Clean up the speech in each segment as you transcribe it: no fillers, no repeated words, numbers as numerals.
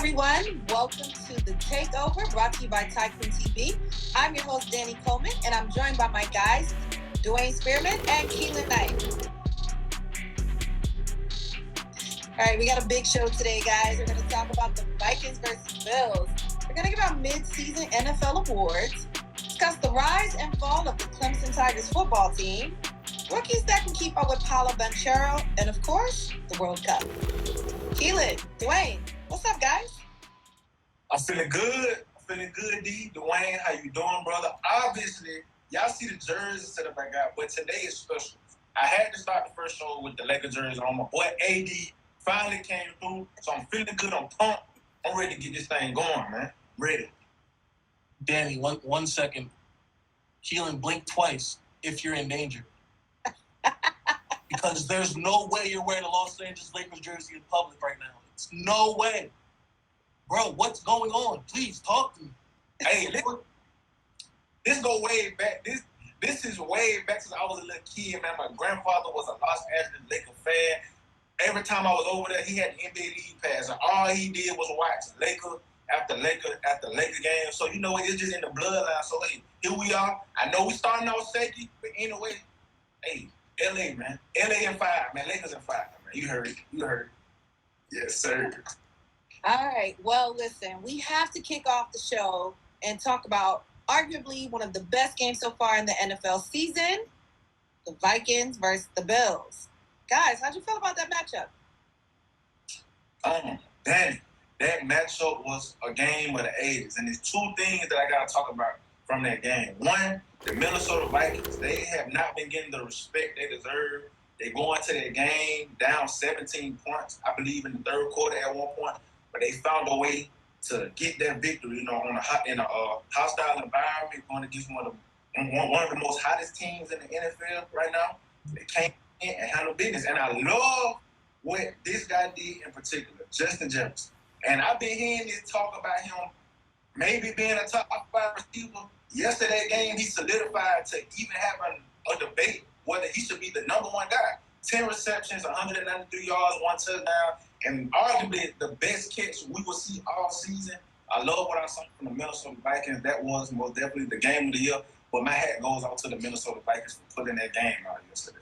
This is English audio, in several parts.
everyone. Welcome to The Takeover, brought to you by Tycoon TV. I'm your host, Danni Coleman, and I'm joined by my guys, Duane Spearman and Keelan Knight. All right, we got a big show today, guys. We're going to talk about the Vikings versus Bills. We're going to give out mid-season NFL awards, discuss the rise and fall of the Clemson Tigers football team, rookies that can keep up with Paulo Banchero, and of course, the World Cup. Keelan, Duane, what's up, guys? I'm feeling good. D. Duane, how you doing, brother? Obviously, y'all see the jersey setup I got, but today is special. I had to start the first show with the Lakers jersey on. My boy AD finally came through, so I'm feeling good. I'm pumped. I'm ready to get this thing going, man. Ready. Danny, one second. Keelan, blink twice if you're in danger. Because there's no way you're wearing a Los Angeles Lakers jersey in public right now. It's no way. Bro, what's going on? Please talk to me. Hey, this go way back. This is way back since I was a little kid, man. My grandfather was a Los Angeles Lakers fan. Every time I was over there, he had the NBA League Pass, and all he did was watch Laker after Laker game. So, you know, it's just in the bloodline. So, hey, here we are. I know we starting off shaky, but anyway, hey, LA, man. LA in 5, man. Lakers in 5, man. You heard it. Yes, sir. All right. Well, listen, we have to kick off the show and talk about arguably one of the best games so far in the NFL season, the Vikings versus the Bills. Guys, how'd you feel about that matchup? Danny, that matchup was a game of the 80s, and there's two things that I got to talk about from that game. One, the Minnesota Vikings, they have not been getting the respect they deserve. They go into their game down 17 points, I believe, in the third quarter at one point, but they found a way to get that victory, you know, in a hostile environment, going against one of the most hottest teams in the NFL right now. They came in and handled business, and I love what this guy did in particular, Justin Jefferson. And I've been hearing this talk about him maybe being a top 5 receiver. Yesterday game, he solidified to even having a debate whether he should be the number one guy. 10 receptions, 193 yards, 1 touchdown, and arguably the best catch we will see all season. I love what I saw from the Minnesota Vikings. That was most definitely the game of the year. But my hat goes out to the Minnesota Vikings for putting that game out yesterday.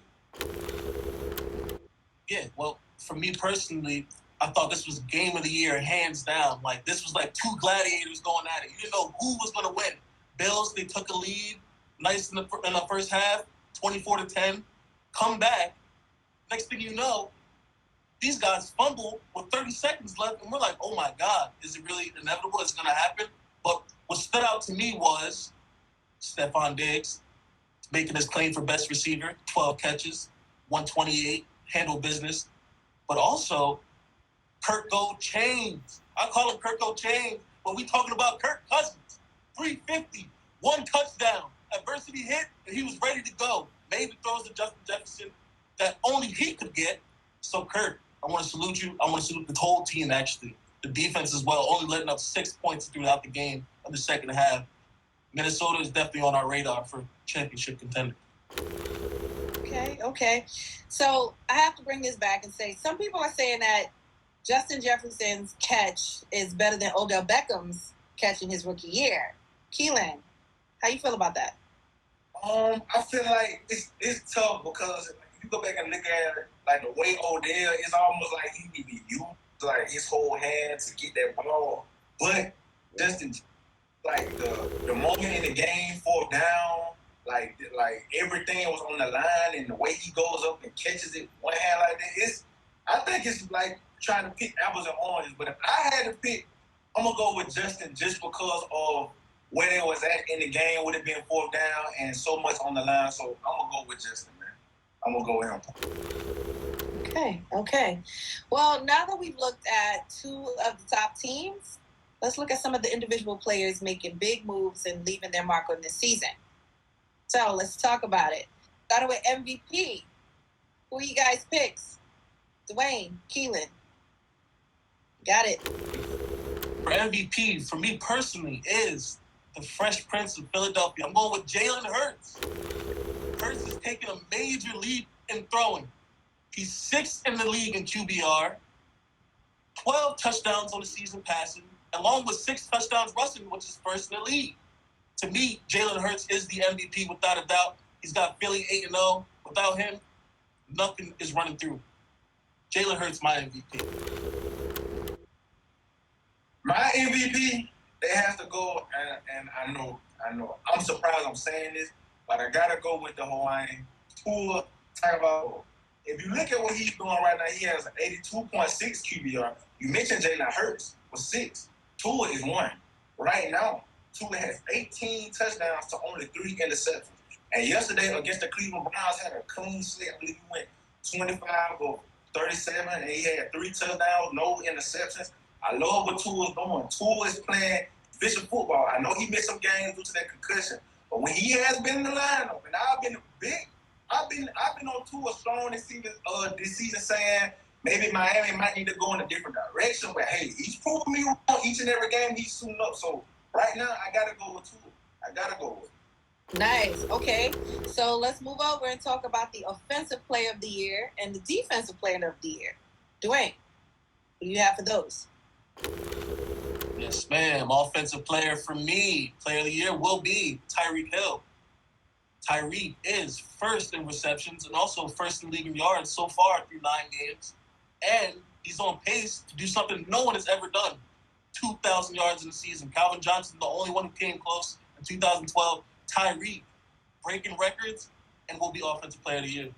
Yeah, well, for me personally, I thought this was game of the year, hands down. Like, this was like two gladiators going at it. You didn't know who was going to win. Bills, they took a lead, nice in the first half, 24-10, come back. Next thing you know, these guys fumble with 30 seconds left, and we're like, oh my God, is it really inevitable? It's going to happen? But what stood out to me was Stephon Diggs making his claim for best receiver, 12 catches, 128, handle business. But also, Kirk Go Chains. I call him Kirk Go Chains, but we talking about Kirk Cousins. 350, 1 touchdown. Adversity hit, and he was ready to go. Maybe throws to Justin Jefferson that only he could get. So, Kirk, I want to salute you. I want to salute the whole team, actually. The defense as well, only letting up 6 points throughout the game of the second half. Minnesota is definitely on our radar for championship contender. Okay. So I have to bring this back and say, some people are saying that Justin Jefferson's catch is better than Odell Beckham's catch in his rookie year. Keelan, how you feel about that? I feel like it's tough because if you go back and look at it, like the way Odell, it's almost like he need to use like his whole hand to get that ball. But Justin, like the moment in the game, 4th down, like everything was on the line, and the way he goes up and catches it one hand like that, I think it's like trying to pick apples and oranges. But if I had to pick, I'm gonna go with Justin just because of where they was at in the game, would have been 4th down and so much on the line. So I'm gonna go with Justin, man. I'm gonna go with him. Okay. Well, now that we've looked at 2 of the top teams, let's look at some of the individual players making big moves and leaving their mark on this season. So let's talk about it. Starting with MVP. Who are you guys' picks? Duane, Keelan. Got it. For MVP, for me personally, is the Fresh Prince of Philadelphia. I'm going with Jalen Hurts. Hurts is taking a major leap in throwing. He's 6th in the league in QBR. 12 touchdowns on the season passing, along with 6 touchdowns rushing, which is first in the league. To me, Jalen Hurts is the MVP without a doubt. He's got Philly 8-0. Without him, nothing is running through. Jalen Hurts, my MVP. My MVP, it has to go, and I know, I'm surprised I'm saying this, but I gotta go with the Hawaiian Tua Tagovailoa. If you look at what he's doing right now, he has an 82.6 QBR. You mentioned Jalen Hurts was 6. Tua is 1. Right now, Tua has 18 touchdowns to only 3 interceptions. And yesterday against the Cleveland Browns had a clean slate. I believe he went 25 or 37, and he had 3 touchdowns, no interceptions. I love what Tua's doing. Tua is playing efficient football. I know he missed some games due to that concussion, but when he has been in the lineup, and I've been on Tua strong this season saying maybe Miami might need to go in a different direction. But hey, he's proving me wrong each and every game. He's suiting up. So right now, I gotta go with Tua. I gotta go with him. Nice. Okay, so let's move over and talk about the offensive player of the year and the defensive player of the year. Duane, what do you have for those? Yes, ma'am. Offensive player for me, player of the year will be Tyreek Hill. Tyreek is first in receptions and also first in league in yards so far through 9 games. And he's on pace to do something no one has ever done. 2,000 yards in the season. Calvin Johnson, the only one who came close in 2012. Tyreek breaking records and will be offensive player of the year.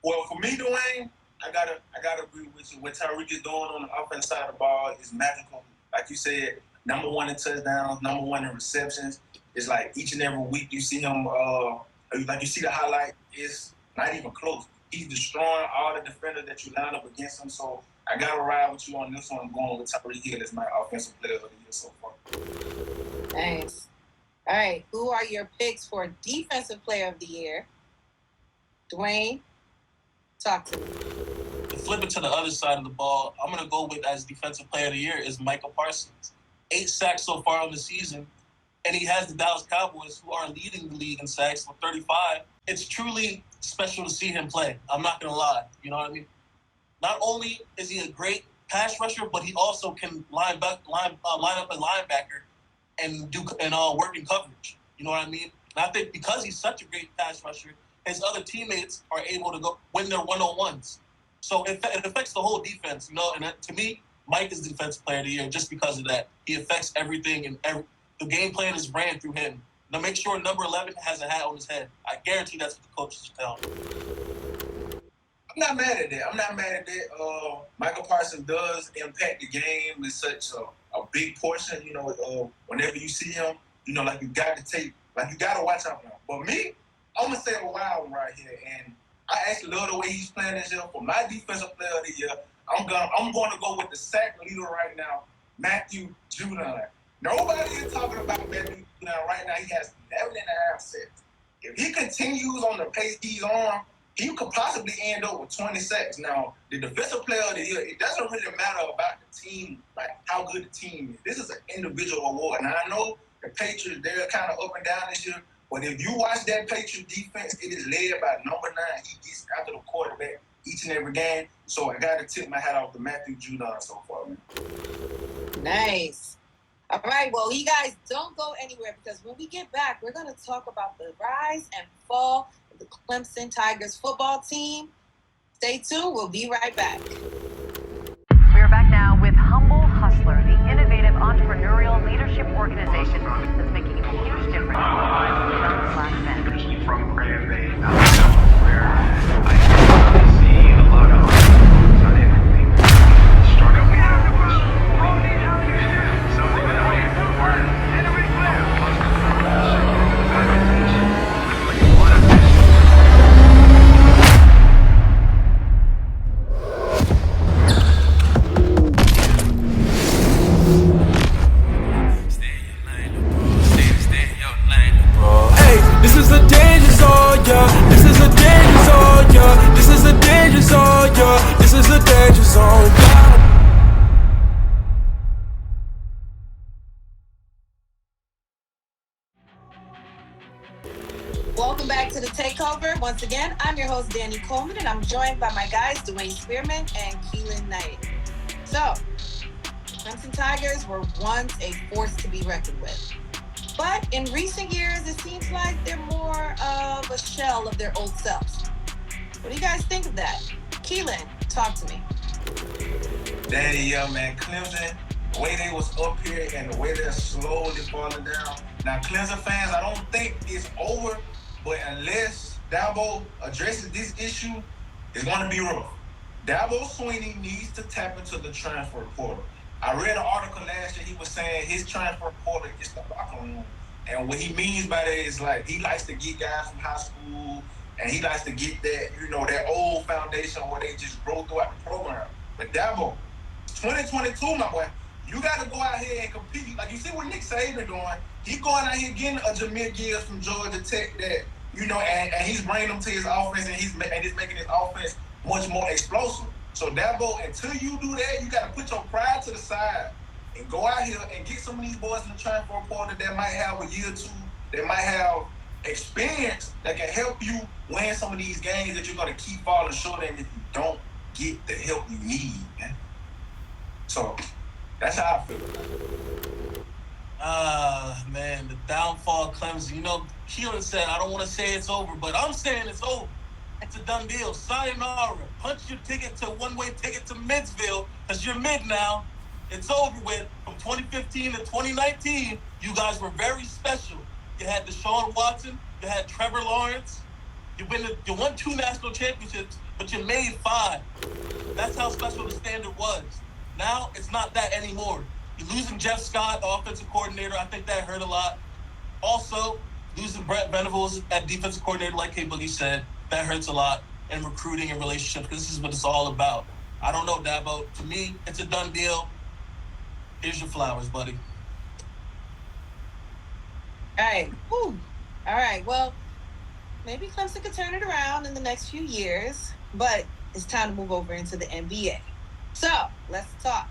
Well, for me, Duane, I gotta agree with you. What Tyreek is doing on the offense side of the ball is magical. Like you said, number 1 in touchdowns, number 1 in receptions. It's like each and every week you see him, like you see the highlight, it's not even close. He's destroying all the defenders that you line up against him. So I gotta ride with you on this one. I'm going with Tyreek Hill as my offensive player of the year so far. Nice. All right, who are your picks for defensive player of the year? Duane, talk to me. To flip it to the other side of the ball, I'm going to go with as defensive player of the year is Michael Parsons. 8 sacks so far on the season, and he has the Dallas Cowboys, who are leading the league in sacks with 35. It's truly special to see him play. I'm not going to lie. You know what I mean? Not only is he a great pass rusher, but he also can line up a linebacker and work in coverage. You know what I mean? And I think because he's such a great pass rusher, his other teammates are able to go win their one-on-ones. So it affects the whole defense, you know. And to me, Mike is the defensive player of the year just because of that. He affects everything, and the game plan is ran through him. Now make sure number 11 has a hat on his head. I guarantee that's what the coaches are telling him. I'm not mad at that. Michael Parsons does impact the game in such a big portion. You know, whenever you see him, you know, like you got to watch out for him. But me, I'm gonna say a wild one right here, and I actually love the way he's playing this year. For my defensive player of the year, I'm going to go with the sack leader right now, Matthew Judon. Nobody is talking about Matthew Judon right now. He has 11.5 sacks. If he continues on the pace he's on, he could possibly end up with 20 sacks. Now, the defensive player of the year, it doesn't really matter about the team, like how good the team is. This is an individual award. Now, I know the Patriots, they're kind of up and down this year, but if you watch that Patriots defense, it is led by number 9. He gets after the quarterback each and every game. So I got to tip my hat off to Matthew Judon so far, man. Nice. All right, well, you guys don't go anywhere because when we get back, we're going to talk about the rise and fall of the Clemson Tigers football team. Stay tuned. We'll be right back. We're back now with Humble Hustler, the innovative entrepreneurial leadership organization that's making a huge difference in the lives of young Black men. From Grand Bay, where I see a lot of entrepreneurs on everything. Start up with something that I have learned. This is a danger zone, yeah. This is a danger zone, yeah. This is a danger zone, yeah. This is a danger zone, yeah. Welcome back to the Take Cover. Once again, I'm your host, Danni Coleman, and I'm joined by my guys, Duane Spearman and Keelan Knight. So, the Clemson Tigers were once a force to be reckoned with. But in recent years, it seems like they're more of a shell of their old selves. What do you guys think of that? Keelan, talk to me. Danny, man, Clemson, the way they was up here and the way they're slowly falling down. Now, Clemson fans, I don't think it's over, but unless Dabo addresses this issue, it's going to be rough. Dabo Swinney needs to tap into the transfer portal. I read an article last year, he was saying his transfer portal is the locker room. And what he means by that is like he likes to get guys from high school and he likes to get that, that old foundation where they just grow throughout the program. But Dabo, 2022, my boy, you got to go out here and compete. Like you see what Nick Saban doing. He going out here getting a Jameer Gibbs from Georgia Tech that, and he's bringing them to his offense and he's making his offense much more explosive. So Dabo, until you do that, you got to put your pride to the side and go out here and get some of these boys in the transfer portal that might have a year or two, that might have experience that can help you win some of these games that you're going to keep falling short in if you don't get the help you need, man. So that's how I feel about it. Man, the downfall of Clemson. Keelan said, I don't want to say it's over, but I'm saying it's over. It's a done deal. Sayonara. Punch your ticket to one-way ticket to Midsville, because you're mid now. It's over with. From 2015 to 2019, you guys were very special. You had Deshaun Watson. You had Trevor Lawrence. You won 2 national championships, but you made 5. That's how special the standard was. Now, it's not that anymore. You're losing Jeff Scott, the offensive coordinator. I think that hurt a lot. Also, losing Brett Venables at defensive coordinator, like K. Boogie said, that hurts a lot in recruiting and relationships, because this is what it's all about. I don't know, Dabo. To me, it's a done deal. Here's your flowers, buddy. All right. Woo. All right. Well, maybe Clemson could turn it around in the next few years, but it's time to move over into the NBA. So let's talk.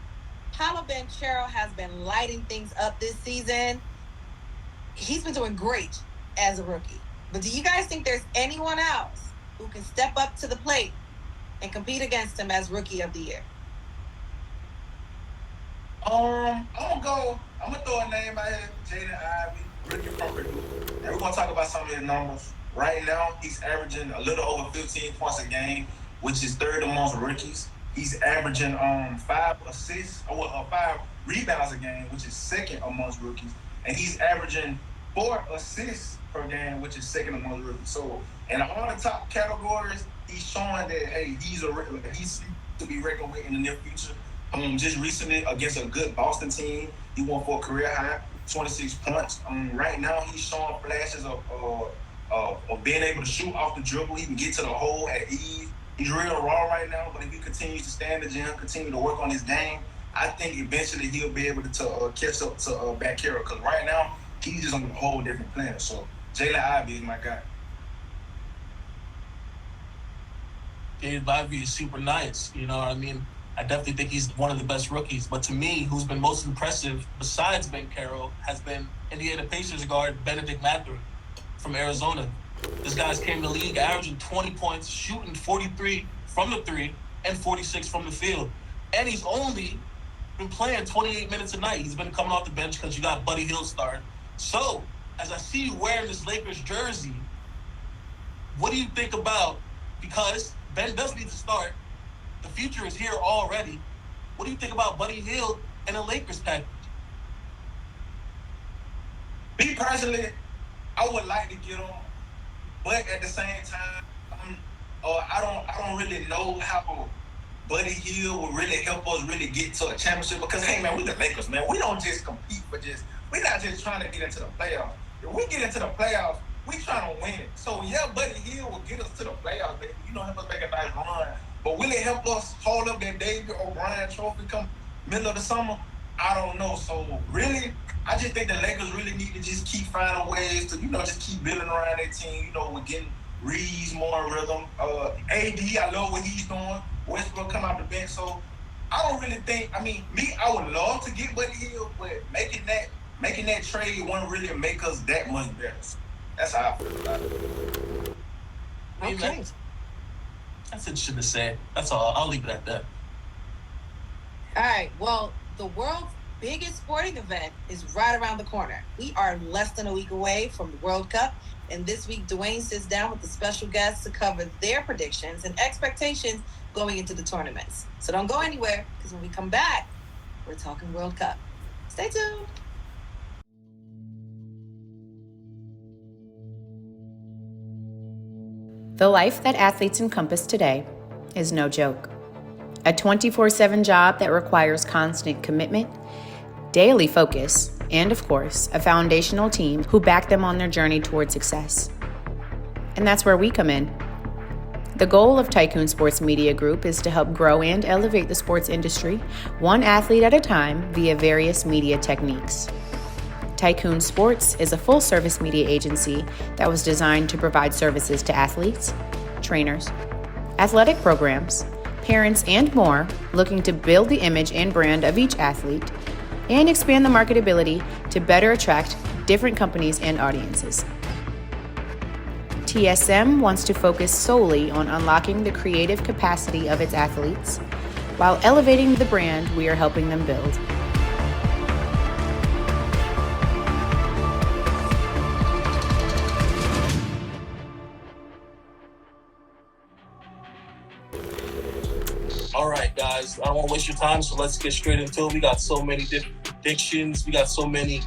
Paolo Banchero has been lighting things up this season. He's been doing great as a rookie. But do you guys think there's anyone else who can step up to the plate and compete against him as Rookie of the Year? I'm gonna throw a name out here, Jaden Ivey, rookie from Purdue. And we're gonna talk about some of his numbers. Right now, he's averaging a little over 15 points a game, which is 3rd amongst rookies. He's averaging 5 rebounds a game, which is 2nd amongst rookies. And he's averaging 4 assists per game, which is 2nd amongst rookies. So in all the top categories, he's showing that, hey, he's to be reckoned with in the near future. Just recently against a good Boston team, he won for a career high 26 points. Right now, he's showing flashes of being able to shoot off the dribble. He can get to the hole at ease. He's real raw right now, but if he continues to stay in the gym, continue to work on his game, I think eventually he'll be able to catch up to Banchero, because right now, he's just on a whole different planet. So Jalen Ivey is my guy. Jalen Ivey is super nice. You know what I mean? I definitely think he's one of the best rookies. But to me, who's been most impressive besides Banchero has been Indiana Pacers guard Benedict Mathurin from Arizona. This guy's came to the league averaging 20 points, shooting 43 from the 3 and 46 from the field. And he's only been playing 28 minutes a night. He's been coming off the bench because you got Buddy Hield starting. So, as I see you wearing this Lakers jersey, what do you think about, because Ben does need to start, the future is here already, what do you think about Buddy Hield and a Lakers package? Me personally, I would like to get him, but at the same time, I don't really know how Buddy Hield will really help us really get to a championship, because, hey, man, we the Lakers, man. We don't just compete for we're not just trying to get into the playoffs. If we get into the playoffs, we trying to win it. So, yeah, Buddy Hield will get us to the playoffs, baby. Help us make a nice run. But will it help us hold up that David O'Brien trophy come middle of the summer? I don't know. So, really, I just think the Lakers really need to just keep finding ways to, just keep building around their team. We're getting Reeves more in rhythm. AD, I love what he's doing. Westbrook come out the bench. So, I don't really think, I would love to get Buddy Hield, but making that trade won't really make us that much better. So that's how I feel about it. I mean, Okay. that's interesting to say. That's all. I'll leave it at that. All right. Well, the world's biggest sporting event is right around the corner. We are less than a week away from the World Cup. And this week, Duane sits down with the special guests to cover their predictions and expectations going into the tournaments. So don't go anywhere, because when we come back, we're talking World Cup. Stay tuned. The life that athletes encompass today is no joke. A 24/7 job that requires constant commitment, daily focus, and of course, a foundational team who back them on their journey toward success. And that's where we come in. The goal of Tycoon Sports Media Group is to help grow and elevate the sports industry, one athlete at a time, via various media techniques. Tycoon Sports is a full-service media agency that was designed to provide services to athletes, trainers, athletic programs, parents, and more, looking to build the image and brand of each athlete and expand the marketability to better attract different companies and audiences. TSM wants to focus solely on unlocking the creative capacity of its athletes while elevating the brand we are helping them build. All right, guys. I don't want to waste your time, so let's get straight into it. We got so many different predictions. We got so many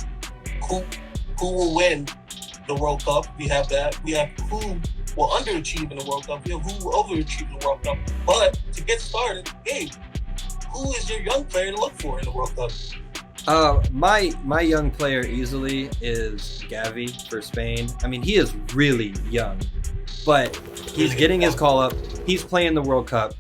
who will win the World Cup. We have that. We have who will underachieve in the World Cup. We have who will overachieve in the World Cup. But to get started, Gabe, who is your young player to look for in the World Cup? My young player easily is Gavi for Spain. I mean, he is really young, but he's getting his call up. He's playing the World Cup.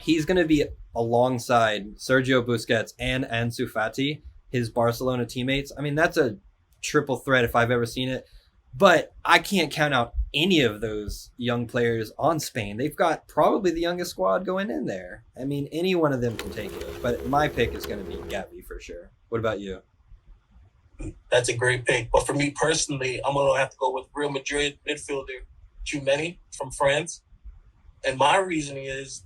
He's going to be alongside Sergio Busquets and Ansu Fati, his Barcelona teammates. I mean, that's a triple threat if I've ever seen it. But I can't count out any of those young players on Spain. They've got probably the youngest squad going in there. I mean, any one of them can take it. But my pick is going to be Gavi for sure. What about you? That's a great pick. But for me personally, I'm going to have to go with Real Madrid midfielder Tchouameni from France. And my reasoning is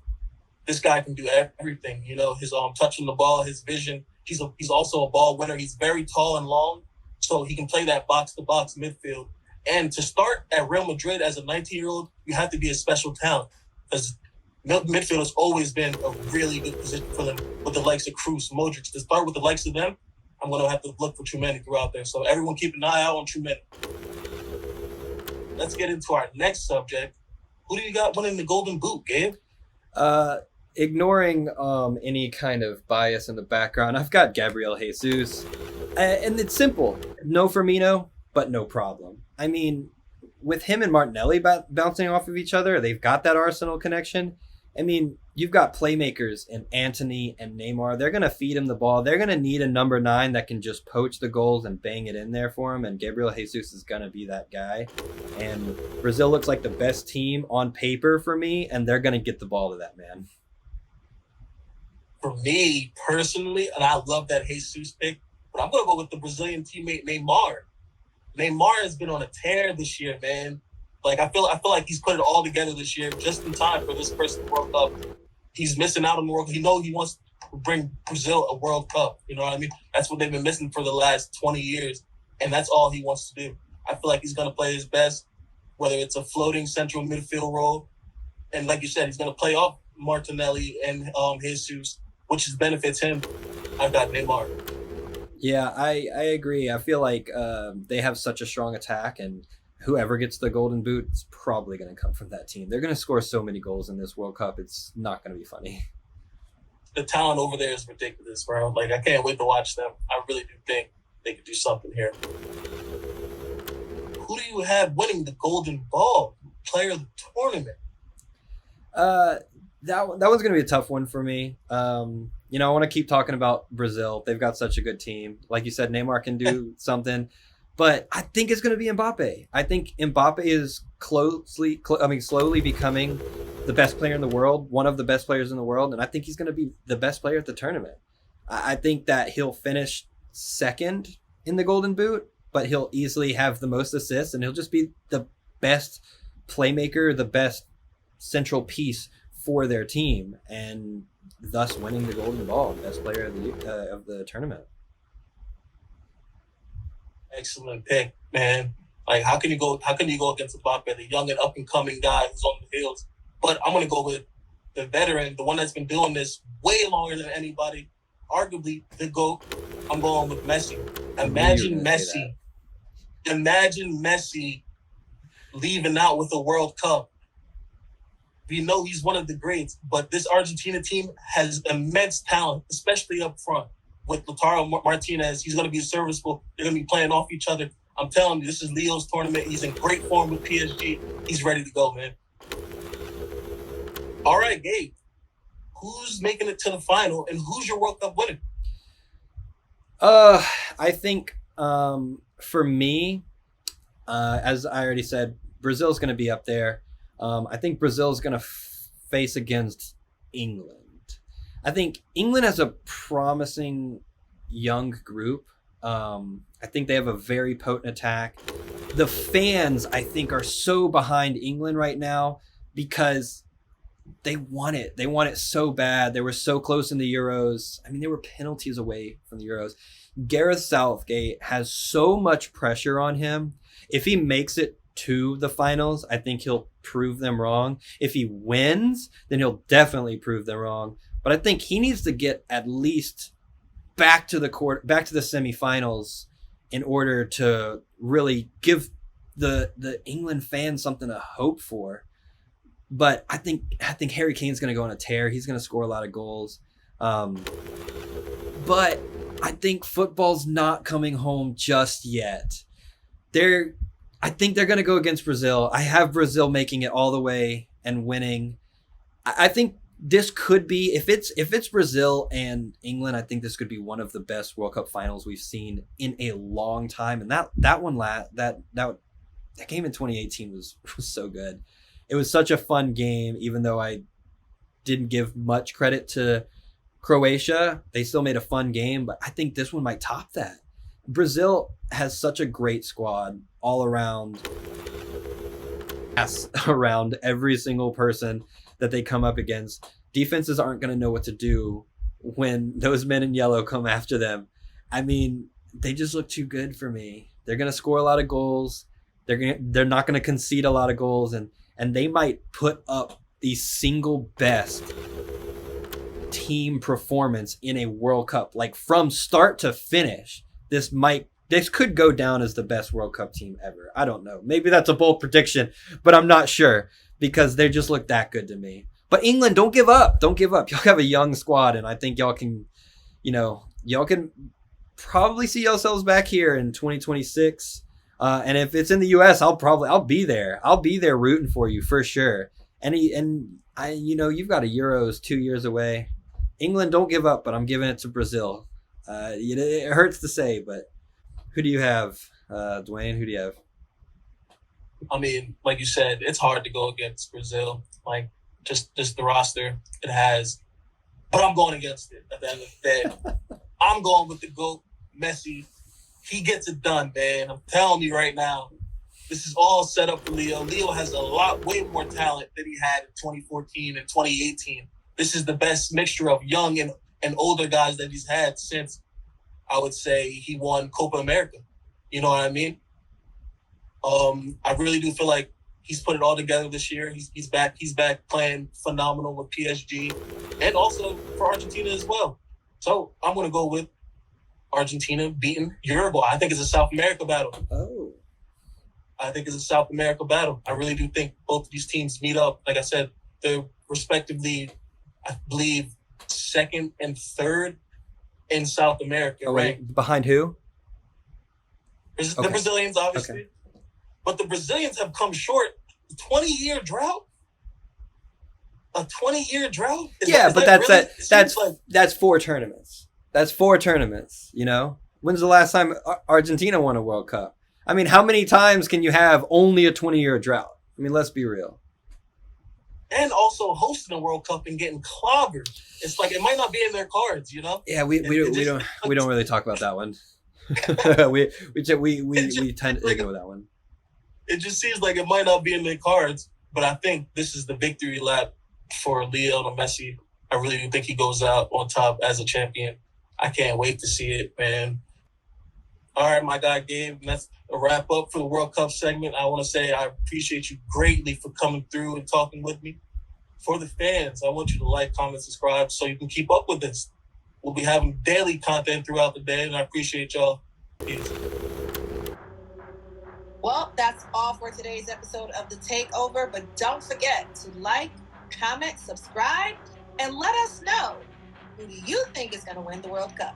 this guy can do everything. You know, his touching the ball, his vision. He's also a ball winner. He's very tall and long, so he can play that box-to-box midfield. And to start at Real Madrid as a 19-year-old, you have to be a special talent, because midfield has always been a really good position for them with the likes of Kroos, Modric. To start with the likes of them, I'm going to have to look for Tchouameni throughout there. So everyone keep an eye out on Tchouameni. Let's get into our next subject. Who do you got winning the Golden Boot, Gabe? Ignoring any kind of bias in the background, I've got Gabriel Jesus. And it's simple. No Firmino, but no problem. I mean, with him and Martinelli bouncing off of each other, they've got that Arsenal connection. I mean, you've got playmakers in Antony and Neymar. They're going to feed him the ball. They're going to need a number 9 that can just poach the goals and bang it in there for him. And Gabriel Jesus is going to be that guy. And Brazil looks like the best team on paper for me, and they're going to get the ball to that man. For me personally, and I love that Jesus pick, but I'm going to go with the Brazilian teammate Neymar. Neymar has been on a tear this year, man. Like, I feel like he's put it all together this year just in time for this first World Cup. He's missing out on the World Cup. He wants to bring Brazil a World Cup. You know what I mean? That's what they've been missing for the last 20 years, and that's all he wants to do. I feel like he's going to play his best, whether it's a floating central midfield role. And like you said, he's going to play off Martinelli and Jesus, which benefits him. I've got Neymar. Yeah, I agree. I feel like they have such a strong attack, and whoever gets the Golden Boot is probably going to come from that team. They're going to score so many goals in this World Cup. It's not going to be funny. The talent over there is ridiculous, bro. Like, I can't wait to watch them. I really do think they could do something here. Who do you have winning the Golden Ball, player of the tournament? That one's going to be a tough one for me. I want to keep talking about Brazil. They've got such a good team. Like you said, Neymar can do something. But I think it's going to be Mbappe. I think Mbappe is slowly becoming the best player in the world, one of the best players in the world, and I think he's going to be the best player at the tournament. I think that he'll finish second in the Golden Boot, but he'll easily have the most assists, and he'll just be the best playmaker, the best central piece for their team, and thus winning the Golden Ball, best player of the tournament. Excellent pick, man. Like, how can you go against Mbappe, the young and up and coming guy who's on the field? But I'm gonna go with the veteran, the one that's been doing this way longer than anybody, arguably the GOAT. I'm going with Messi. Imagine Messi leaving out with a World Cup. We know he's one of the greats, but this Argentina team has immense talent, especially up front. With Lautaro Martinez, he's going to be serviceable. They're going to be playing off each other. I'm telling you, this is Leo's tournament. He's in great form with PSG. He's ready to go, man. All right, Gabe. Who's making it to the final, and who's your World Cup winner? I think for me, as I already said, Brazil's going to be up there. I think Brazil's going to face against England. I think England has a promising young group. I think they have a very potent attack. The fans, I think, are so behind England right now because they want it. They want it so bad. They were so close in the Euros. I mean, they were penalties away from the Euros. Gareth Southgate has so much pressure on him. If he makes it to the finals, I think he'll prove them wrong. If he wins, then he'll definitely prove them wrong. But I think he needs to get at least back to the semifinals in order to really give the England fans something to hope for. But I think Harry Kane's going to go on a tear. He's going to score a lot of goals. But I think football's not coming home just yet. I think they're going to go against Brazil. I have Brazil making it all the way and winning. I think this could be, if it's Brazil and England, I think this could be one of the best World Cup finals we've seen in a long time. And that game in 2018 was so good. It was such a fun game, even though I didn't give much credit to Croatia. They still made a fun game, but I think this one might top that. Brazil has such a great squad all around every single person that they come up against. Defenses aren't going to know what to do when those men in yellow come after them. I mean, they just look too good for me. They're going to score a lot of goals. They're not going to concede a lot of goals, and they might put up the single best team performance in a World Cup. Like, from start to finish, this could go down as the best World Cup team ever. I don't know. Maybe that's a bold prediction, but I'm not sure because they just look that good to me. But England, don't give up. Don't give up. Y'all have a young squad, and I think y'all can probably see yourselves back here in 2026. And if it's in the US, I'll be there. I'll be there rooting for you for sure. You've got a Euros 2 years away. England, don't give up, but I'm giving it to Brazil. It hurts to say, but who do you have, Duane? Who do you have? I mean, like you said, it's hard to go against Brazil. Like, just the roster it has. But I'm going against it at the end of the day. I'm going with the GOAT, Messi. He gets it done, man. I'm telling you right now, this is all set up for Leo. Leo has way more talent than he had in 2014 and 2018. This is the best mixture of young and older guys that he's had since, I would say, he won Copa America. You know what I mean? I really do feel like he's put it all together this year. He's back. He's back playing phenomenal with PSG and also for Argentina as well. So I'm going to go with Argentina beating Uruguay. I think it's a South America battle. Oh. I think it's a South America battle. I really do think both of these teams meet up. Like I said, they're respectively, I believe, second and third in South America. Oh, right? wait, behind who? The Brazilians, obviously. Okay. But the Brazilians have come short. A 20-year drought? A 20-year drought? That's 4 tournaments. That's 4 tournaments, you know? When's the last time Argentina won a World Cup? I mean, how many times can you have only a 20-year drought? I mean, let's be real. And also hosting a World Cup and getting clobbered. It's like it might not be in their cards, you know? Yeah, we don't really talk about that one. we tend to go with that one. it just seems like it might not be in their cards. But I think this is the victory lap for Lionel Messi. I really do think he goes out on top as a champion. I can't wait to see it, man. All right, my guy Gabe, that's a wrap up for the World Cup segment. I want to say I appreciate you greatly for coming through and talking with me. For the fans, I want you to like, comment, subscribe so you can keep up with this. We'll be having daily content throughout the day, and I appreciate y'all. Peace. Well, that's all for today's episode of The Takeover, but don't forget to like, comment, subscribe, and let us know, who do you think is going to win the World Cup?